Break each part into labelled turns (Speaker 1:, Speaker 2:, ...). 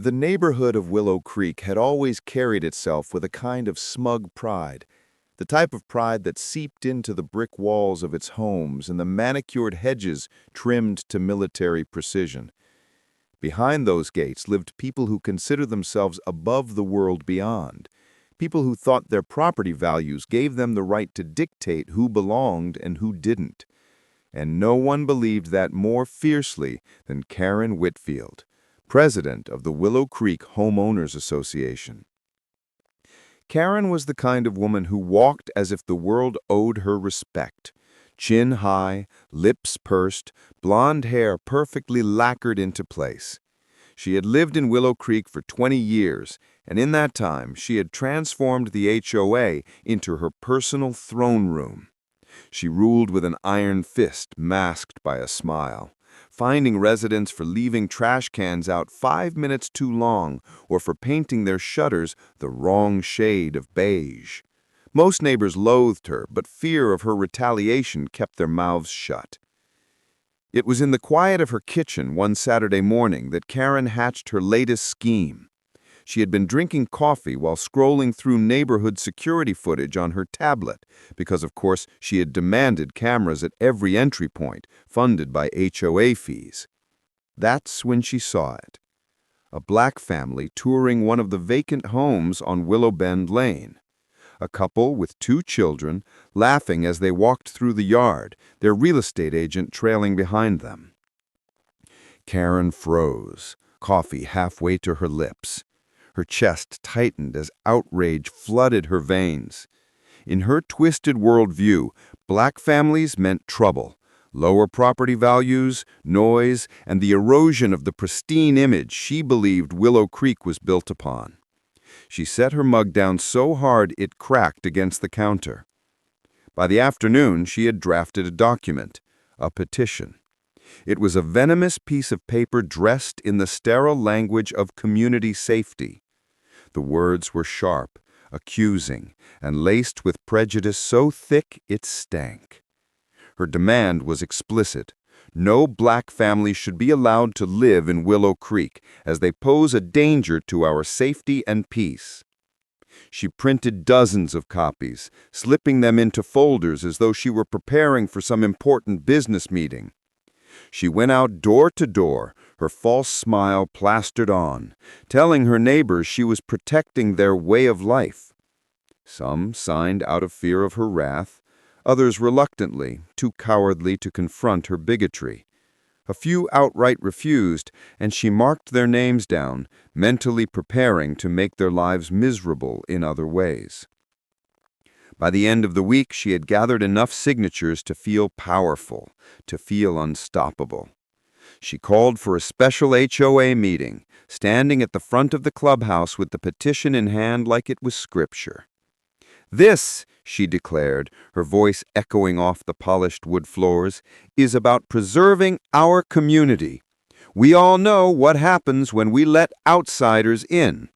Speaker 1: The neighborhood of Willow Creek had always carried itself with a kind of smug pride, the type of pride that seeped into the brick walls of its homes and the manicured hedges trimmed to military precision. Behind those gates lived people who considered themselves above the world beyond, people who thought their property values gave them the right to dictate who belonged and who didn't. And no one believed that more fiercely than Karen Whitfield, president of the Willow Creek Homeowners Association. Karen was the kind of woman who walked as if the world owed her respect. Chin high, lips pursed, blonde hair perfectly lacquered into place. She had lived in Willow Creek for 20 years, and in that time she had transformed the HOA into her personal throne room. She ruled with an iron fist masked by a smile, finding residents for leaving trash cans out 5 minutes too long or for painting their shutters the wrong shade of beige. Most neighbors loathed her, but fear of her retaliation kept their mouths shut. It was in the quiet of her kitchen one Saturday morning that Karen hatched her latest scheme. She had been drinking coffee while scrolling through neighborhood security footage on her tablet, because of course she had demanded cameras at every entry point, funded by HOA fees. That's when she saw it. A black family touring one of the vacant homes on Willow Bend Lane. A couple with 2 children laughing as they walked through the yard, their real estate agent trailing behind them. Karen froze, coffee halfway to her lips. Her chest tightened as outrage flooded her veins. In her twisted worldview, black families meant trouble, lower property values, noise, and the erosion of the pristine image she believed Willow Creek was built upon. She set her mug down so hard it cracked against the counter. By the afternoon, she had drafted a document, a petition. It was a venomous piece of paper dressed in the sterile language of community safety. The words were sharp, accusing, and laced with prejudice so thick it stank. Her demand was explicit. No black family should be allowed to live in Willow Creek, as they pose a danger to our safety and peace. She printed dozens of copies, slipping them into folders as though she were preparing for some important business meeting. She went out door to door, her false smile plastered on, telling her neighbors she was protecting their way of life. Some signed out of fear of her wrath, others reluctantly, too cowardly to confront her bigotry. A few outright refused, and she marked their names down, mentally preparing to make their lives miserable in other ways. By the end of the week, she had gathered enough signatures to feel powerful, to feel unstoppable. She called for a special HOA meeting, standing at the front of the clubhouse with the petition in hand like it was scripture. "This," she declared, her voice echoing off the polished wood floors, "is about preserving our community. We all know what happens when we let outsiders in.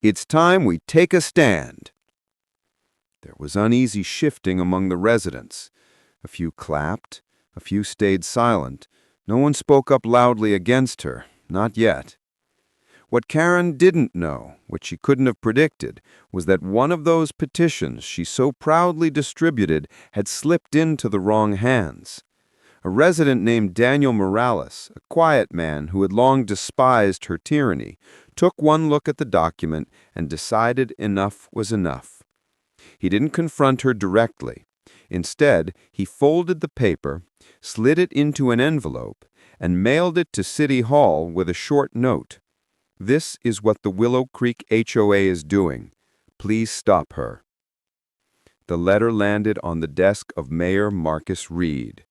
Speaker 1: It's time we take a stand." There was uneasy shifting among the residents. A few clapped, a few stayed silent. No one spoke up loudly against her, not yet. What Karen didn't know, what she couldn't have predicted, was that one of those petitions she so proudly distributed had slipped into the wrong hands. A resident named Daniel Morales, a quiet man who had long despised her tyranny, took one look at the document and decided enough was enough. He didn't confront her directly. Instead, he folded the paper, slid it into an envelope, and mailed it to City Hall with a short note. "This is what the Willow Creek HOA is doing. Please stop her." The letter landed on the desk of Mayor Marcus Reed.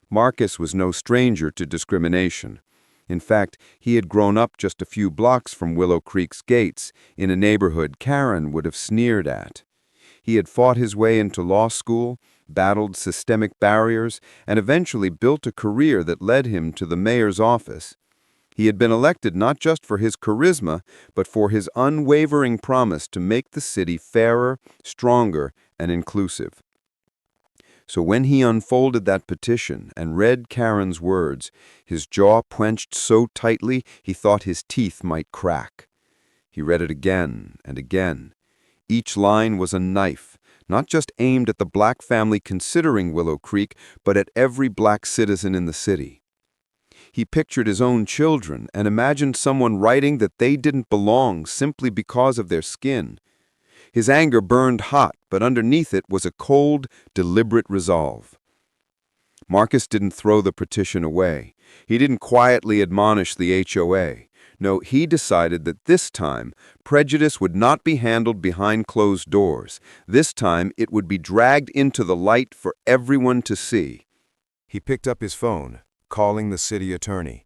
Speaker 1: Marcus was no stranger to discrimination. In fact, he had grown up just a few blocks from Willow Creek's gates, in a neighborhood Karen would have sneered at. He had fought his way into law school, battled systemic barriers, and eventually built a career that led him to the mayor's office. He had been elected not just for his charisma, but for his unwavering promise to make the city fairer, stronger, and inclusive. So when he unfolded that petition and read Karen's words, his jaw clenched so tightly he thought his teeth might crack.
Speaker 2: He read it again and again. Each line was a knife, not just aimed at the black family considering Willow Creek, but at every black citizen in the city. He pictured his own children and imagined someone writing that they didn't belong simply because of their skin. His anger burned hot, but underneath it was a cold, deliberate resolve. Marcus didn't throw the petition away. He didn't quietly admonish the HOA. No, he decided that this time, prejudice would not be handled behind closed doors. This time, it would be dragged into the light for everyone to see.
Speaker 3: He picked up his phone, calling the city attorney.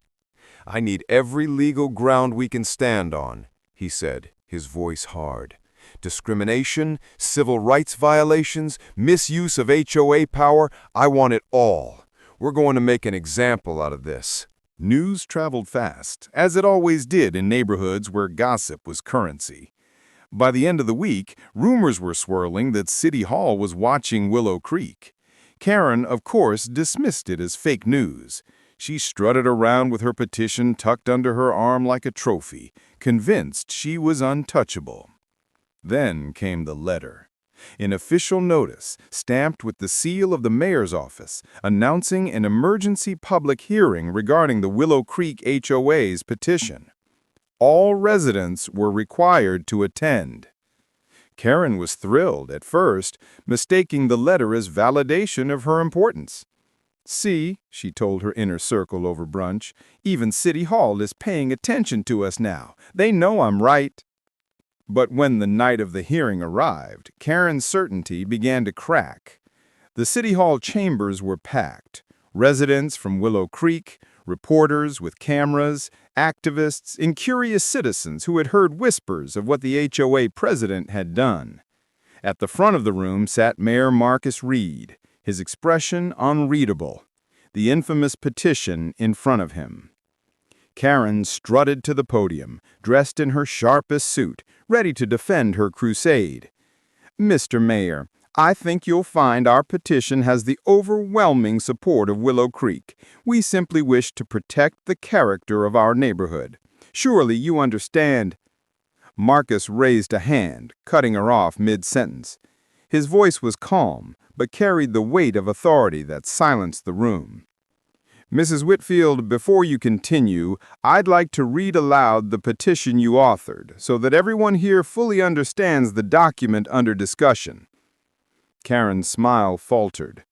Speaker 3: "I need every legal ground we can stand on," he said, his voice hard. "Discrimination, civil rights violations, misuse of HOA power, I want it all. We're going to make an example out of this." News traveled fast, as it always did in neighborhoods where gossip was currency. By the end of the week, rumors were swirling that City Hall was watching Willow Creek. Karen, of course, dismissed it as fake news. She strutted around with her petition tucked under her arm like a trophy, convinced she was untouchable. Then came the letter. An official notice, stamped with the seal of the mayor's office, announcing an emergency public hearing regarding the Willow Creek HOA's petition. All residents were required to attend. Karen was thrilled at first, mistaking the letter as validation of her importance. "See," she told her inner circle over brunch, "even City Hall is paying attention to us now. They know I'm right." But when the night of the hearing arrived, Karen's certainty began to crack. The City Hall chambers were packed. Residents from Willow Creek, reporters with cameras, activists, incurious citizens who had heard whispers of what the HOA president had done. At the front of the room sat Mayor Marcus Reed, his expression unreadable, the infamous petition in front of him. Karen strutted to the podium, dressed in her sharpest suit, ready to defend her crusade. "Mr. Mayor, I think you'll find our petition has the overwhelming support of Willow Creek. We simply wish to protect the character of our neighborhood. Surely you understand." Marcus raised a hand, cutting her off mid-sentence. His voice was calm, but carried the weight of authority that silenced the room. "Mrs. Whitfield, before you continue, I'd like to read aloud the petition you authored, so that everyone here fully understands the document under discussion." Karen's smile faltered.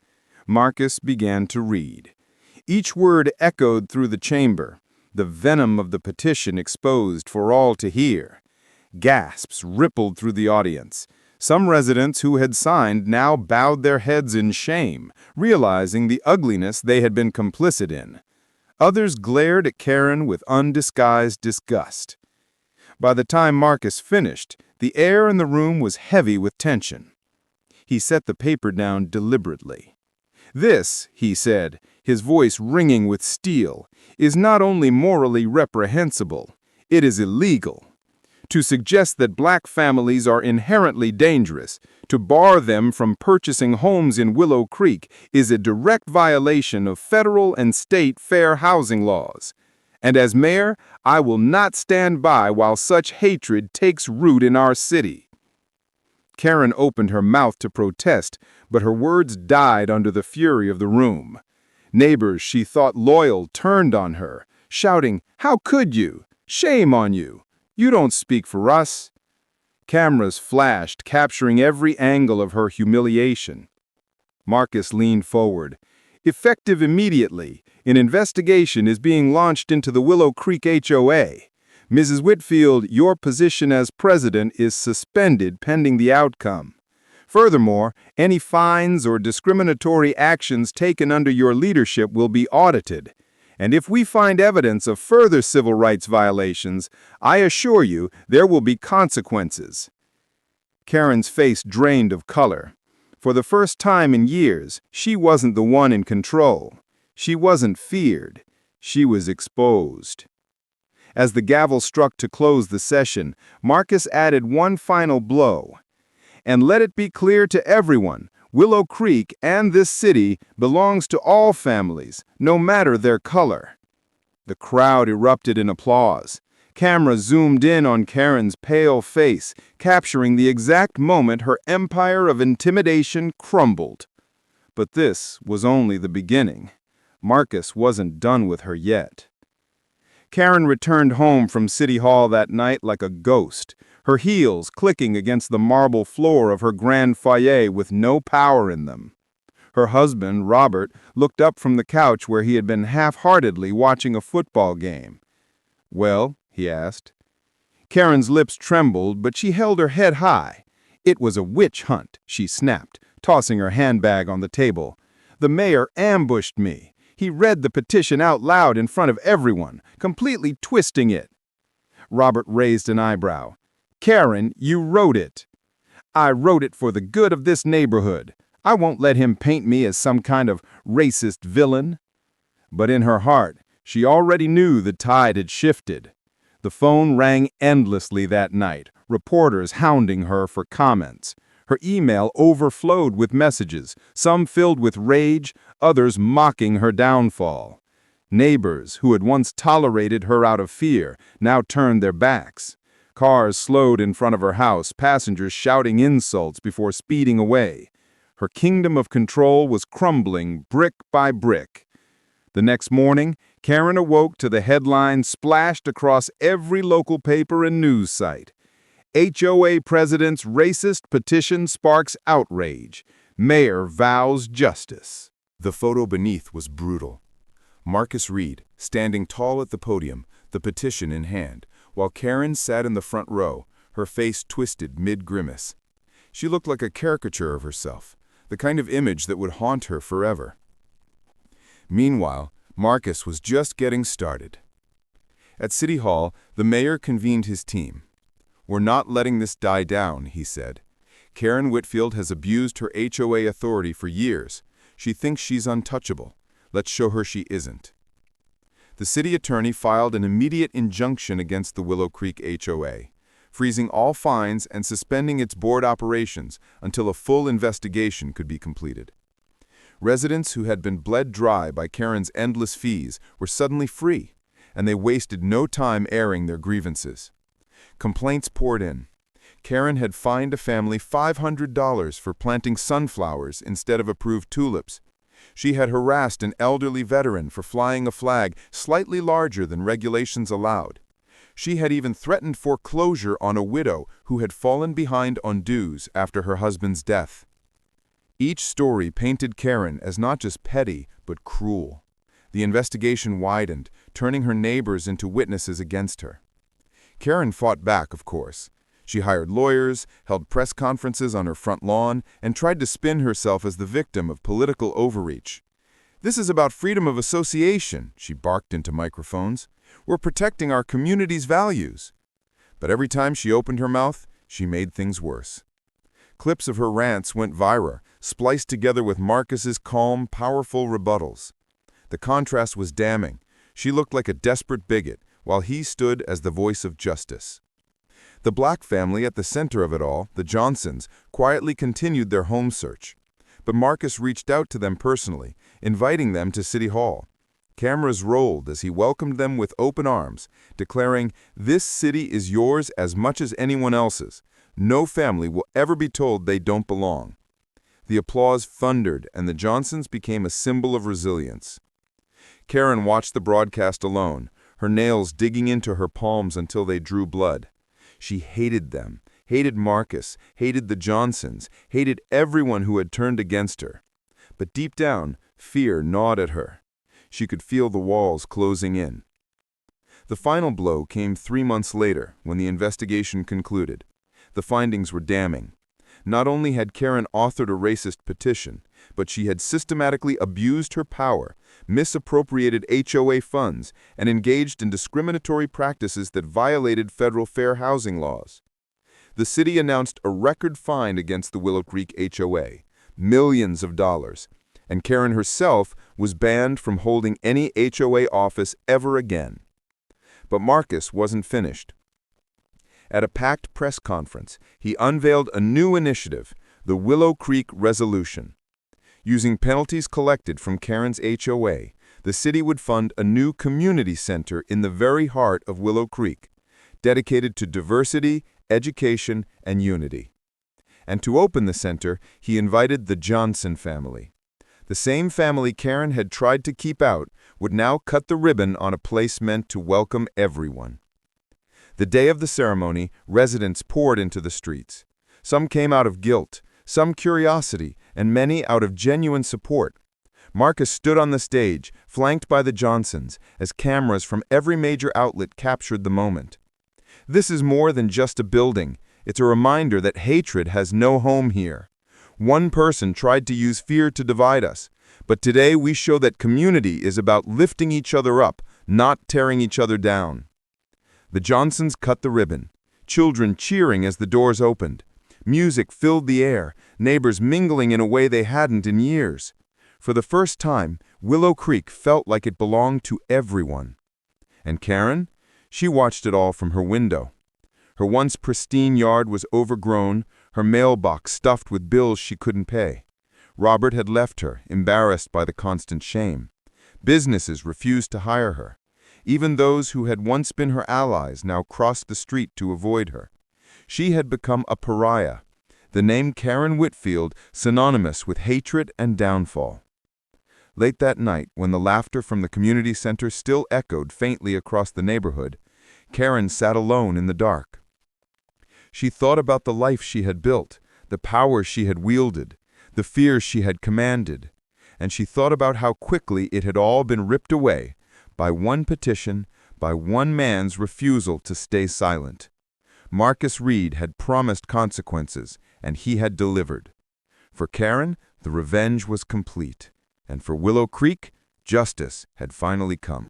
Speaker 3: Marcus began to read. Each word echoed through the chamber, the venom of the petition exposed for all to hear. Gasps rippled through the audience. Some residents who had signed now bowed their heads in shame, realizing the ugliness they had been complicit in. Others glared at Karen with undisguised disgust. By the time Marcus finished, the air in the room was heavy with tension. He set the paper down deliberately. "This," he said, his voice ringing with steel, "is not only morally reprehensible, it is illegal. To suggest that black families are inherently dangerous, to bar them from purchasing homes in Willow Creek, is a direct violation of federal and state fair housing laws. And as mayor, I will not stand by while such hatred takes root in our city." Karen opened her mouth to protest, but her words died under the fury of the room. Neighbors she thought loyal turned on her, shouting, "How could you? Shame on you! You don't speak for us." Cameras flashed, capturing every angle of her humiliation. Marcus leaned forward. "Effective immediately, an investigation is being launched into the Willow Creek HOA. Mrs. Whitfield, your position as president is suspended pending the outcome. Furthermore, any fines or discriminatory actions taken under your leadership will be audited. And if we find evidence of further civil rights violations, I assure you there will be consequences." Karen's face drained of color. For the first time in years, she wasn't the one in control. She wasn't feared. She was exposed. As the gavel struck to close the session, Marcus added one final blow. "And let it be clear to everyone, Willow Creek and this city belongs to all families, no matter their color." The crowd erupted in applause.
Speaker 1: Camera zoomed in on Karen's pale face, capturing the exact moment her empire of intimidation crumbled. But this was only the beginning. Marcus wasn't done with her yet. Karen returned home from City Hall that night like a ghost, her heels clicking against the marble floor of her grand foyer with no power in them. Her husband, Robert, looked up from the couch where he had been half-heartedly watching a football game. "Well?" he asked. Karen's lips trembled, but she held her head high. "It was a witch hunt," she snapped, tossing her handbag on the table. "The mayor ambushed me. He read the petition out loud in front of everyone, completely twisting it." Robert raised an eyebrow. "Karen, you wrote it." "I wrote it for the good of this neighborhood. I won't let him paint me as some kind of racist villain." But in her heart, she already knew the tide had shifted. The phone rang endlessly that night, reporters hounding her for comments. Her email overflowed with messages, some filled with rage, others mocking her downfall. Neighbors, who had once tolerated her out of fear, now turned their backs. Cars slowed in front of her house, passengers shouting insults before speeding away. Her kingdom of control was crumbling brick by brick. The next morning, Karen awoke to the headlines splashed across every local paper and news site. HOA president's racist petition sparks outrage. Mayor vows justice.
Speaker 3: The photo beneath was brutal. Marcus Reed, standing tall at the podium, the petition in hand, while Karen sat in the front row, her face twisted mid-grimace. She looked like a caricature of herself, the kind of image that would haunt her forever. Meanwhile, Marcus was just getting started. At City Hall, the mayor convened his team. "We're not letting this die down," he said. "Karen Whitfield has abused her HOA authority for years. She thinks she's untouchable. Let's show her she isn't." The city attorney filed an immediate injunction against the Willow Creek HOA, freezing all fines and suspending its board operations until a full investigation could be completed. Residents who had been bled dry by Karen's endless fees were suddenly free, and they wasted no time airing their grievances. Complaints poured in. Karen had fined a family $500 for planting sunflowers instead of approved tulips. She had harassed an elderly veteran for flying a flag slightly larger than regulations allowed. She had even threatened foreclosure on a widow who had fallen behind on dues after her husband's death. Each story painted Karen as not just petty, but cruel. The investigation widened, turning her neighbors into witnesses against her. Karen fought back, of course. She hired lawyers, held press conferences on her front lawn, and tried to spin herself as the victim of political overreach. "This is about freedom of association," she barked into microphones. "We're protecting our community's values." But every time she opened her mouth, she made things worse. Clips of her rants went viral, spliced together with Marcus's calm, powerful rebuttals. The contrast was damning. She looked like a desperate bigot, while he stood as the voice of justice. The black family at the center of it all, the Johnsons, quietly continued their home search. But Marcus reached out to them personally, inviting them to City Hall. Cameras rolled as he welcomed them with open arms, declaring, "This city is yours as much as anyone else's. No family will ever be told they don't belong." The applause thundered, and the Johnsons became a symbol of resilience. Karen watched the broadcast alone, her nails digging into her palms until they drew blood. She hated them, hated Marcus, hated the Johnsons, hated everyone who had turned against her. But deep down, fear gnawed at her. She could feel the walls closing in. The final blow came 3 months later, when the investigation concluded. The findings were damning. Not only had Karen authored a racist petition, but she had systematically abused her power, misappropriated HOA funds, and engaged in discriminatory practices that violated federal fair housing laws. The city announced a record fine against the Willow Creek HOA, millions of dollars, and Karen herself was banned from holding any HOA office ever again. But Marcus wasn't finished. At a packed press conference, he unveiled a new initiative, the Willow Creek Resolution. Using penalties collected from Karen's HOA, the city would fund a new community center in the very heart of Willow Creek, dedicated to diversity, education, and unity. And to open the center, he invited the Johnson family. The same family Karen had tried to keep out would now cut the ribbon on a place meant to welcome everyone. The day of the ceremony, residents poured into the streets. Some came out of guilt, some curiosity, and many out of genuine support. Marcus stood on the stage, flanked by the Johnsons, as cameras from every major outlet captured the moment. This is more than just a building. It's a reminder that hatred has no home here. One person tried to use fear to divide us, but today we show that community is about lifting each other up, not tearing each other down. The Johnsons cut the ribbon, children cheering as the doors opened. Music filled the air, neighbors mingling in a way they hadn't in years. For the first time, Willow Creek felt like it belonged to everyone. And Karen? She watched it all from her window. Her once pristine yard was overgrown, her mailbox stuffed with bills she couldn't pay. Robert had left her, embarrassed by the constant shame. Businesses refused to hire her. Even those who had once been her allies now crossed the street to avoid her. She had become a pariah, the name Karen Whitfield synonymous with hatred and downfall. Late that night, when the laughter from the community center still echoed faintly across the neighborhood, Karen sat alone in the dark. She thought about the life she had built, the power she had wielded, the fears she had commanded, and she thought about how quickly it had all been ripped away by one petition, by one man's refusal to stay silent. Marcus Reed had promised consequences, and he had delivered. For Karen, the revenge was complete, and for Willow Creek, justice had finally come.